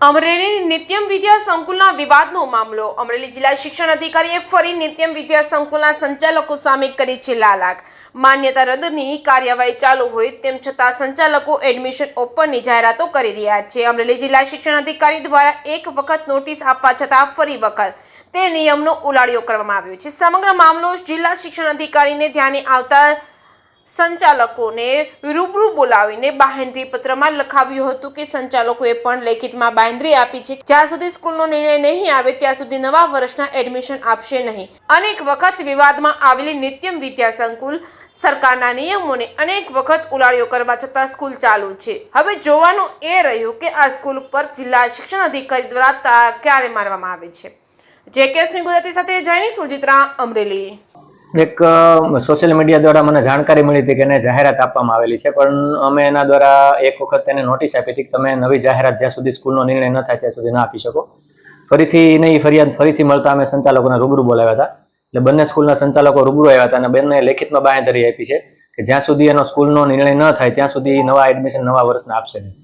અમરેલી નિત્યમ વિદ્યા સંકુલના વિવાદનો મામલો. અમરેલી જિલ્લા શિક્ષણ અધિકારીએ ફરી નિત્યમ વિદ્યા સંકુલના સંચાલકો સામે કરી છે લાલાક. માન્યતા રદની કાર્યવાહી ચાલુ હોય તેમ છતાં સંચાલકો એડમિશન ઓપનની જાહેરાતો કરી રહ્યા છે. અમરેલી જિલ્લા શિક્ષણ અધિકારી દ્વારા એક વખત નોટિસ આપવા છતાં ફરી વખત તે નિયમનો ઉલાળ્યો કરવામાં આવ્યો છે. સમગ્ર મામલો જિલ્લા શિક્ષણ અધિકારીને ધ્યાને આવતા સંચાલકોને રૂબરૂ બોલાવીને બાહેંધરી પત્રમાં લખાવ્યું હતું કે સંચાલકોએ પણ લેખિતમાં બાહેંધરી આપી છે જ્યાં સુધી સ્કૂલનો નિર્ણય નહીં આવે ત્યાં સુધી નવા વર્ષના એડમિશન આપશે નહીં. અનેક વખત વિવાદમાં આવેલી નિત્યમ વિદ્યા સંકુલ સરકારના નિયમોને અનેક વખત ઉલાળ્યો કરવા છતાં સ્કૂલ ચાલુ છે. હવે જોવાનું એ રહ્યું કે આ સ્કૂલ પર જિલ્લા શિક્ષણ અધિકારી દ્વારા તાળા ક્યારે મારવામાં આવે છે. જે.કે. સિંહ ગુજરાતી સાથે જયની સુજિત્રા, અમરેલી. એક સોશિયલ મીડિયા દ્વારા મને જાણકારી મળી હતી કે એને જાહેરાત આપવામાં આવેલી છે, પણ અમે એના દ્વારા એક વખત તેને નોટિસ આપી હતી કે તમે નવી જાહેરાત જ્યાં સુધી સ્કૂલનો નિર્ણય ન થાય ત્યાં સુધી ના આપી શકો. ફરિયાદ ફરીથી મળતા અમે સંચાલકોને રૂબરૂ બોલાવ્યા હતા. એટલે બંને સ્કૂલના સંચાલકો રૂબરૂ આવ્યા હતા અને બંને લેખિતમાં બાંહેધરી આપી છે કે જ્યાં સુધી એનો સ્કૂલનો નિર્ણય ન થાય ત્યાં સુધી નવા એડમિશન નવા વર્ષના આપશે નહીં.